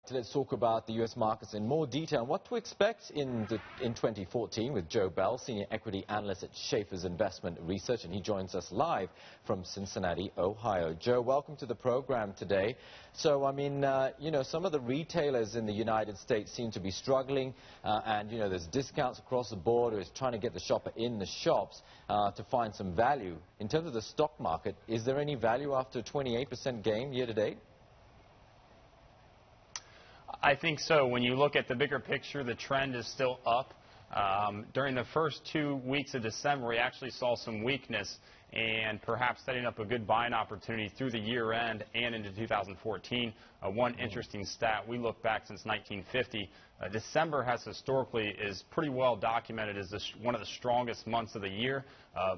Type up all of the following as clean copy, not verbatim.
Let's talk about the U.S. markets in more detail and what to expect in 2014 with Joe Bell, Senior Equity Analyst at Schaeffer's Investment Research, and he joins us live from Cincinnati, Ohio. Joe, welcome to the program today. So, some of the retailers in the United States seem to be struggling, and, there's discounts across the board. It's trying to get the shopper in the shops to find some value. In terms of the stock market, is there any value after a 28% gain year to date? I think so. When you look at the bigger picture, the trend is still up. During the first 2 weeks of December, we actually saw some weakness and perhaps setting up a good buying opportunity through the year end and into 2014. One interesting stat, we look back since 1950, December has historically is pretty well documented as one of the strongest months of the year.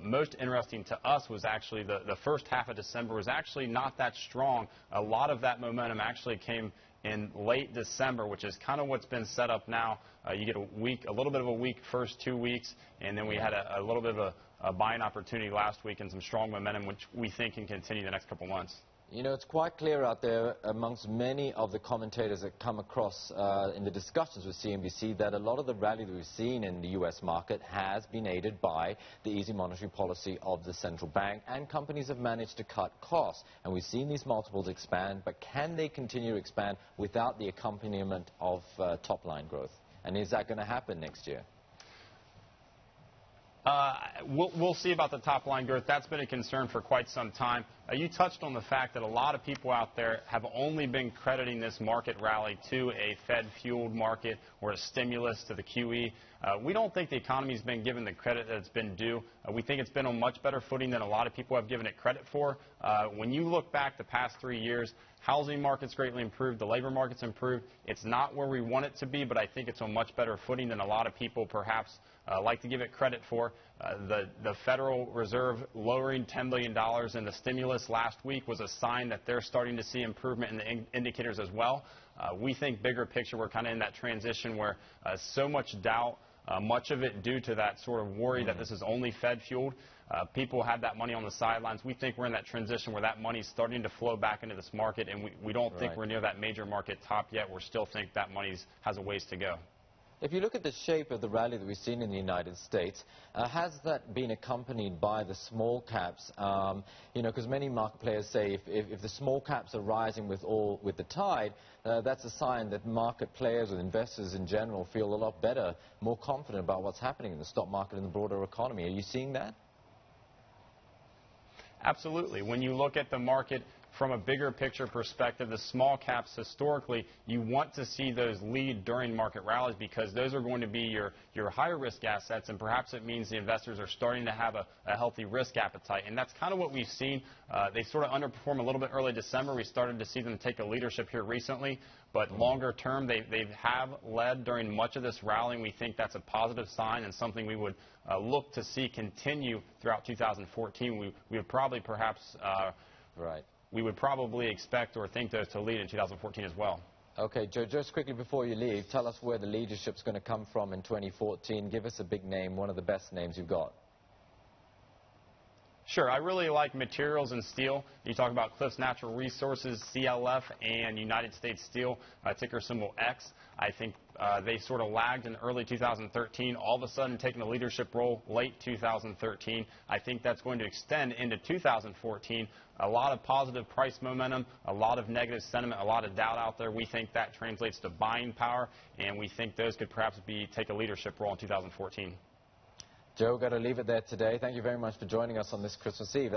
Most interesting to us was actually the first half of December was actually not that strong. A lot of that momentum actually came in late December, which is kind of what's been set up now. You get a little bit of a weak first 2 weeks, and then we had a little bit of a buying opportunity last week and some strong momentum, which we think can continue the next couple months. It's quite clear out there amongst many of the commentators that come across in the discussions with CNBC that a lot of the rally that we've seen in the U.S. market has been aided by the easy monetary policy of the central bank, and companies have managed to cut costs. And we've seen these multiples expand, but can they continue to expand without the accompaniment of top-line growth? And is that going to happen next year? We'll see about the top-line growth. That's been a concern for quite some time. You touched on the fact that a lot of people out there have only been crediting this market rally to a Fed-fueled market or a stimulus to the QE. We don't think the economy's been given the credit that it's been due. We think it's been on much better footing than a lot of people have given it credit for. When you look back the past 3 years, housing market's greatly improved, the labor market's improved. It's not where we want it to be, but I think it's on much better footing than a lot of people perhaps like to give it credit for. The Federal Reserve lowering $10 billion in the stimulus last week was a sign that they're starting to see improvement in the indicators as well. We think bigger picture, we're kind of in that transition where so much doubt, much of it due to that sort of worry that this is only Fed-fueled. People have that money on the sidelines. We think we're in that transition where that money is starting to flow back into this market, and we don't think we're near that major market top yet. We still think that money has a ways to go. If you look at the shape of the rally that we've seen in the United States, has that been accompanied by the small caps? Because many market players say if the small caps are rising with the tide, that's a sign that market players or investors in general feel a lot better, more confident about what's happening in the stock market and the broader economy. Are you seeing that? Absolutely. When you look at the market from a bigger picture perspective, the small caps historically, you want to see those lead during market rallies because those are going to be your higher risk assets, and perhaps it means the investors are starting to have a healthy risk appetite. And that's kind of what we've seen. They sort of underperformed a little bit early December. We started to see them take a leadership here recently, but longer term they have led during much of this rally, and we think that's a positive sign and something we would look to see continue throughout 2014. We would probably perhaps we would probably expect or think those to lead in 2014 as well. Okay, Joe, just quickly before you leave, tell us where the leadership's going to come from in 2014. Give us a big name, one of the best names you've got. Sure. I really like materials and steel. You talk about Cliffs Natural Resources, CLF, and United States Steel, ticker symbol X. I think they sort of lagged in early 2013, all of a sudden taking a leadership role late 2013. I think that's going to extend into 2014. A lot of positive price momentum, a lot of negative sentiment, a lot of doubt out there. We think that translates to buying power, and we think those could perhaps take a leadership role in 2014. Joe, got to leave it there today. Thank you very much for joining us on this Christmas Eve.